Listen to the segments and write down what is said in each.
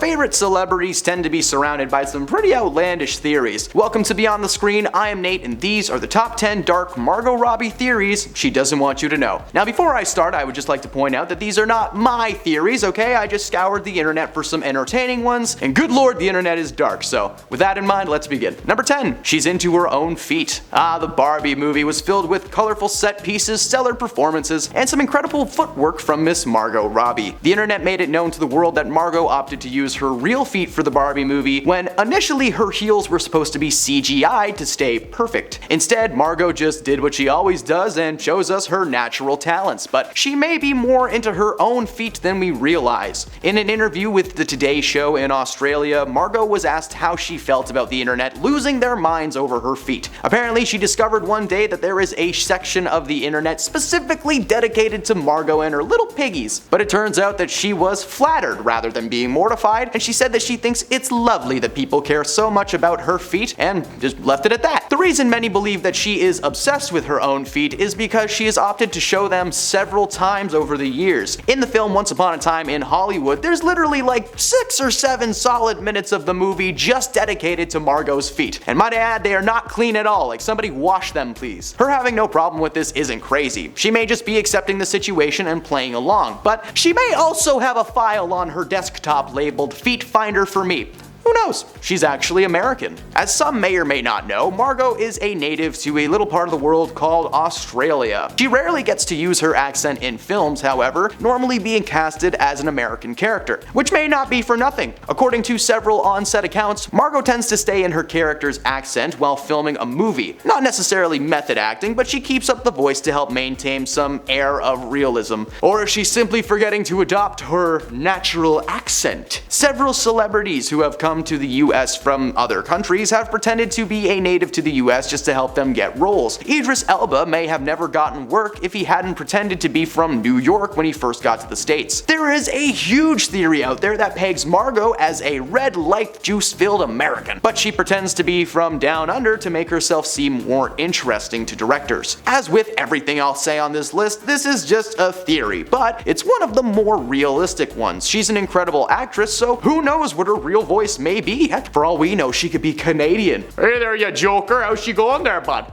favorite celebrities tend to be surrounded by some pretty outlandish theories. Welcome to Beyond the Screen, I am Nate, and these are the top 10 dark Margot Robbie theories she doesn't want you to know. Now before I start, I would just like to point out that these are not my theories, okay? I just scoured the internet for some entertaining ones, and good lord, the internet is dark, so with that in mind, let's begin. Number 10. She's into her own feet. The Barbie movie was filled with colorful set pieces, stellar performances, and some incredible footwork from Miss Margot Robbie. The internet made it known to the world that Margot opted to use her real feet for the Barbie movie when initially her heels were supposed to be CGI'd to stay perfect. Instead, Margot just did what she always does and shows us her natural talents, but she may be more into her own feet than we realize. In an interview with the Today Show in Australia, Margot was asked how she felt about the internet losing their minds over her feet. Apparently, she discovered one day that there is a section of the internet specifically dedicated to Margot and her little piggies, but it turns out that she was flattered rather than being mortified, and she said that she thinks it's lovely that people care so much about her feet and just left it at that. The reason many believe that she is obsessed with her own feet is because she has opted to show them several times over the years. In the film Once Upon a Time in Hollywood, there's literally like 6 or 7 solid minutes of the movie just dedicated to Margot's feet. And might I add, they are not clean at all, like somebody wash them please. Her having no problem with this isn't crazy. She may just be accepting the situation and playing along, but she may also have a file on her desktop labeled Feet Finder for Me. Who knows? She's actually American. As some may or may not know, Margot is a native to a little part of the world called Australia. She rarely gets to use her accent in films, however, normally being casted as an American character, which may not be for nothing. According to several on-set accounts, Margot tends to stay in her character's accent while filming a movie. Not necessarily method acting, but she keeps up the voice to help maintain some air of realism. Or is she simply forgetting to adopt her natural accent? Several celebrities who have come to the US from other countries have pretended to be a native to the US just to help them get roles. Idris Elba may have never gotten work if he hadn't pretended to be from New York when he first got to the States. There is a huge theory out there that pegs Margot as a red life juice filled American, but she pretends to be from down under to make herself seem more interesting to directors. As with everything I'll say on this list, this is just a theory, but it's one of the more realistic ones. She's an incredible actress, so who knows what her real voice may be. For all we know, she could be Canadian. Hey there, you joker. How's she going there, bud?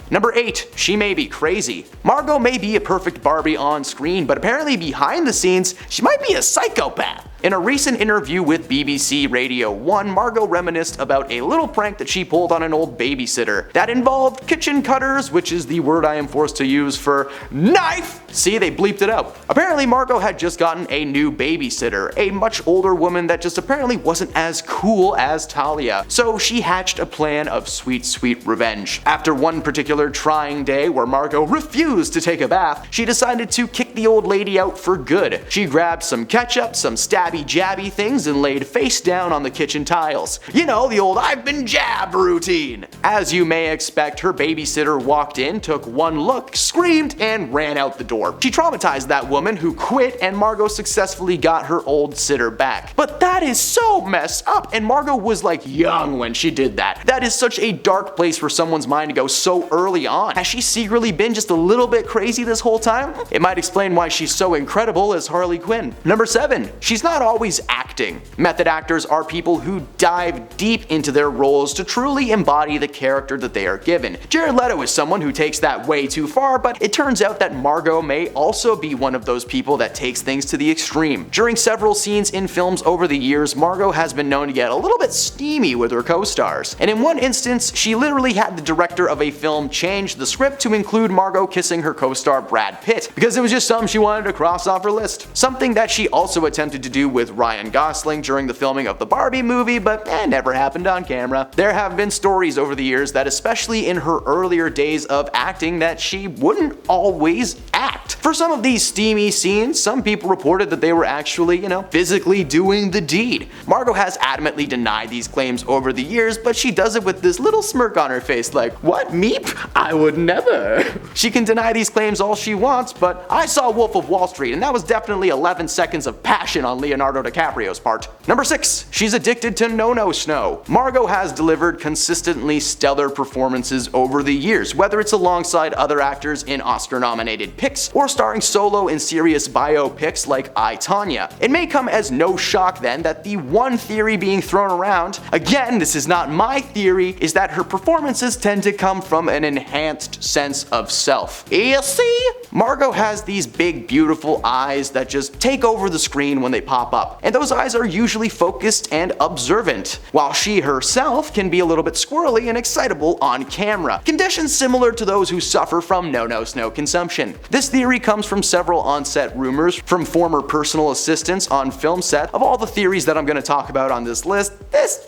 Number 8. She may be crazy. Margot may be a perfect Barbie on screen, but apparently behind the scenes, she might be a psychopath. In a recent interview with BBC Radio 1, Margot reminisced about a little prank that she pulled on an old babysitter that involved kitchen cutters, which is the word I am forced to use for knife. See, they bleeped it out. Apparently Margot had just gotten a new babysitter, a much older woman that just apparently wasn't as cool as Talia. So she hatched a plan of sweet revenge. After one particular trying day where Margot refused to take a bath, she decided to kick the old lady out for good. She grabbed some ketchup, some stabby jabby things, and laid face down on the kitchen tiles. You know, the old I've been jabbed routine. As you may expect, her babysitter walked in, took one look, screamed, and ran out the door. She traumatized that woman, who quit, and Margot successfully got her old sitter back. But that is so messed up, and Margot was like young when she did that. That is such a dark place for someone's mind to go so early on. Has she secretly been just a little bit crazy this whole time? It might explain why she's so incredible as Harley Quinn. Number 7. She's not always acting. Method actors are people who dive deep into their roles to truly embody the character that they are given. Jared Leto is someone who takes that way too far, but it turns out that Margot may also be one of those people that takes things to the extreme. During several scenes in films over the years, Margot has been known to get a little bit steamy with her co-stars. And in one instance, she literally had the director of a film change the script to include Margot kissing her co-star Brad Pitt, because it was just something she wanted to cross off her list. Something that she also attempted to do with Ryan Gosling during the filming of the Barbie movie, but never happened on camera. There have been stories over the years that, especially in her earlier days of acting, that she wouldn't always act. For some of these steamy scenes, some people reported that they were actually, physically doing the deed. Margot has adamantly denied these claims over the years, but she does it with this little smirk on her face like, what, meep? I would never. She can deny these claims all she wants, but I saw Wolf of Wall Street, and that was definitely 11 seconds of passion on Leonardo DiCaprio's part. Number 6. She's addicted to no-no snow. Margot has delivered consistently stellar performances over the years, whether it's alongside other actors in Oscar-nominated pics or starring solo in serious biopics like I, Tonya. It may come as no shock then that the one theory being thrown around, again this is not my theory, is that her performances tend to come from an enhanced sense of self. You see? Margot has these big beautiful eyes that just take over the screen when they pop up, and those eyes are usually focused and observant, while she herself can be a little bit squirrely and excitable on camera, conditions similar to those who suffer from no snow consumption. This theory comes from several on-set rumors from former personal assistants on film set. Of all the theories that I'm going to talk about on this list, this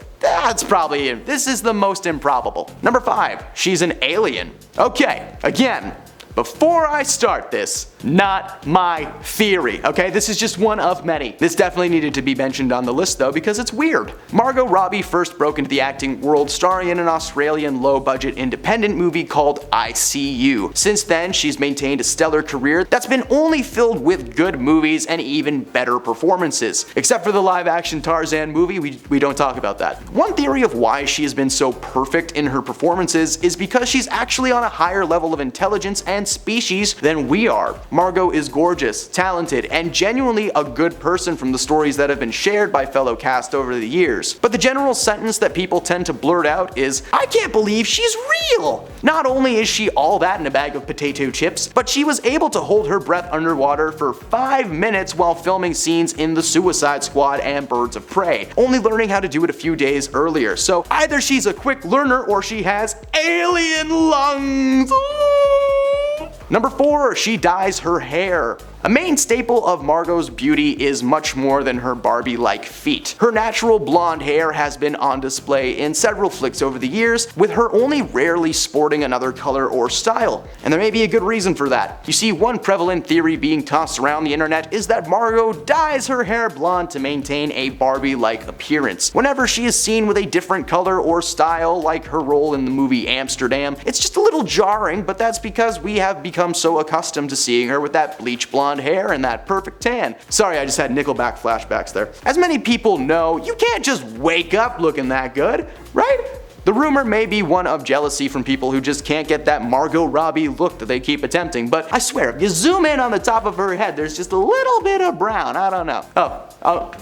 is the most improbable. Number 5, she's an alien. Okay, again, before I start this, not my theory, okay? This is just one of many. This definitely needed to be mentioned on the list though because it's weird. Margot Robbie first broke into the acting world starring in an Australian low-budget independent movie called I See You. Since then, she's maintained a stellar career that's been only filled with good movies and even better performances. Except for the live-action Tarzan movie, we don't talk about that. One theory of why she has been so perfect in her performances is because she's actually on a higher level of intelligence and species than we are. Margot is gorgeous, talented, and genuinely a good person from the stories that have been shared by fellow cast over the years. But the general sentence that people tend to blurt out is, "I can't believe she's real!" Not only is she all that in a bag of potato chips, but she was able to hold her breath underwater for 5 minutes while filming scenes in The Suicide Squad and Birds of Prey, only learning how to do it a few days earlier. So either she's a quick learner or she has alien lungs. Number 4, she dyes her hair. A main staple of Margot's beauty is much more than her Barbie-like feet. Her natural blonde hair has been on display in several flicks over the years, with her only rarely sporting another color or style. And there may be a good reason for that. You see, one prevalent theory being tossed around the internet is that Margot dyes her hair blonde to maintain a Barbie-like appearance. Whenever she is seen with a different color or style, like her role in the movie Amsterdam, it's just a little jarring, but that's because we have become so accustomed to seeing her with that bleach blonde hair and that perfect tan. Sorry, I just had Nickelback flashbacks there. As many people know, you can't just wake up looking that good, right? The rumor may be one of jealousy from people who just can't get that Margot Robbie look that they keep attempting, but I swear, if you zoom in on the top of her head, there's just a little bit of brown. I don't know.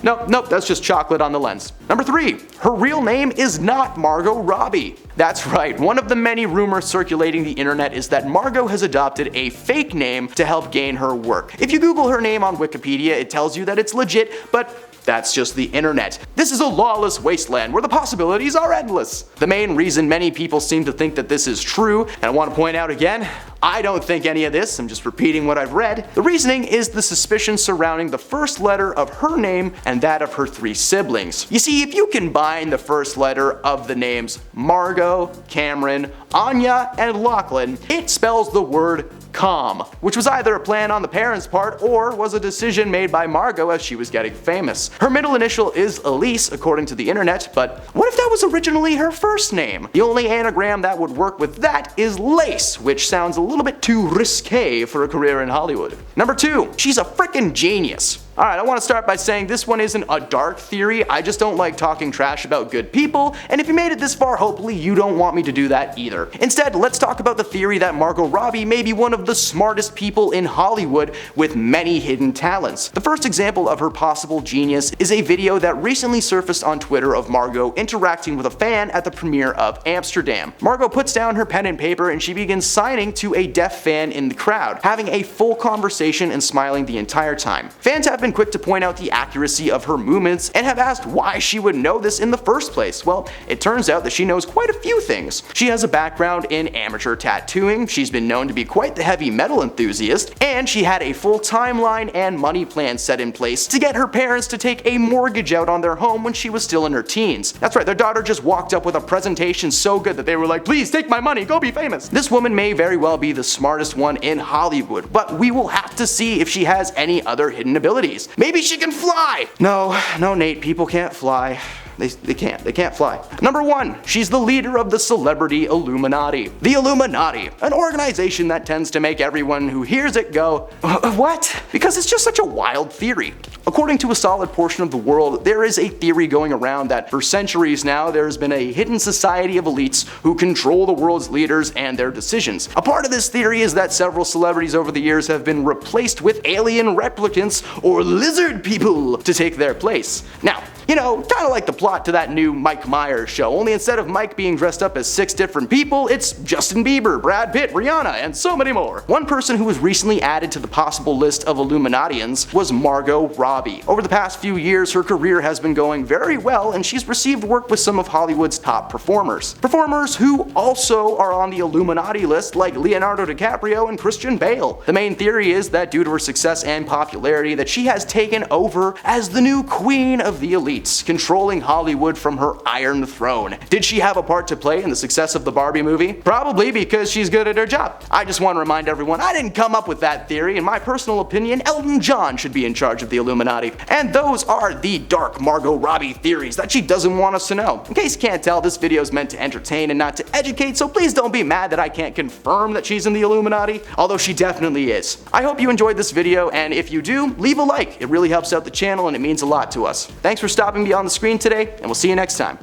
Nope, that's just chocolate on the lens. Number 3, her real name is not Margot Robbie. That's right, one of the many rumors circulating the internet is that Margot has adopted a fake name to help gain her work. If you Google her name on Wikipedia, it tells you that it's legit, but that's just the internet. This is a lawless wasteland where the possibilities are endless. The main reason many people seem to think that this is true, and I want to point out again, I don't think any of this, I'm just repeating what I've read. The reasoning is the suspicion surrounding the first letter of her name and that of her 3 siblings. You see, if you combine the first letter of the names Margot, Cameron, Anya, and Lachlan, it spells the word calm, which was either a plan on the parents' part or was a decision made by Margot as she was getting famous. Her middle initial is Elise, according to the internet, but what if that was originally her first name? The only anagram that would work with that is Lace, which sounds a little bit too risque for a career in Hollywood. Number 2, she's a frickin' genius. Alright, I want to start by saying this one isn't a dark theory, I just don't like talking trash about good people, and if you made it this far, hopefully you don't want me to do that either. Instead, let's talk about the theory that Margot Robbie may be one of the smartest people in Hollywood with many hidden talents. The first example of her possible genius is a video that recently surfaced on Twitter of Margot interacting with a fan at the premiere of Amsterdam. Margot puts down her pen and paper and she begins signing to a deaf fan in the crowd, having a full conversation and smiling the entire time. Fans have been quick to point out the accuracy of her movements and have asked why she would know this in the first place. Well, it turns out that she knows quite a few things. She has a background in amateur tattooing, she's been known to be quite the heavy metal enthusiast, and she had a full timeline and money plan set in place to get her parents to take a mortgage out on their home when she was still in her teens. That's right, their daughter just walked up with a presentation so good that they were like, "Please take my money, go be famous." This woman may very well be the smartest one in Hollywood, but we will have to see if she has any other hidden abilities. Maybe she can fly! No, Nate, people can't fly. They can't fly. Number 1, she's the leader of the celebrity Illuminati. The Illuminati, an organization that tends to make everyone who hears it go, what? Because it's just such a wild theory. According to a solid portion of the world, there is a theory going around that for centuries now there has been a hidden society of elites who control the world's leaders and their decisions. A part of this theory is that several celebrities over the years have been replaced with alien replicants or lizard people to take their place. Now, you know, kind of like the plot to that new Mike Myers show, only instead of Mike being dressed up as 6 different people, it's Justin Bieber, Brad Pitt, Rihanna, and so many more. One person who was recently added to the possible list of Illuminatians was Margot Robbie. Over the past few years, her career has been going very well, and she's received work with some of Hollywood's top performers. Performers who also are on the Illuminati list, like Leonardo DiCaprio and Christian Bale. The main theory is that due to her success and popularity, that she has taken over as the new queen of the elite, controlling Hollywood from her iron throne. Did she have a part to play in the success of the Barbie movie? Probably, because she's good at her job. I just want to remind everyone, I didn't come up with that theory. In my personal opinion, Elton John should be in charge of the Illuminati. And those are the dark Margot Robbie theories that she doesn't want us to know. In case you can't tell, this video is meant to entertain and not to educate, so please don't be mad that I can't confirm that she's in the Illuminati, although she definitely is. I hope you enjoyed this video, and if you do, leave a like. It really helps out the channel and it means a lot to us. Thanks for stopping beyond the screen today, and we'll see you next time.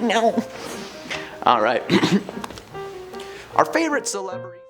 No. All right. Our favorite celebrity.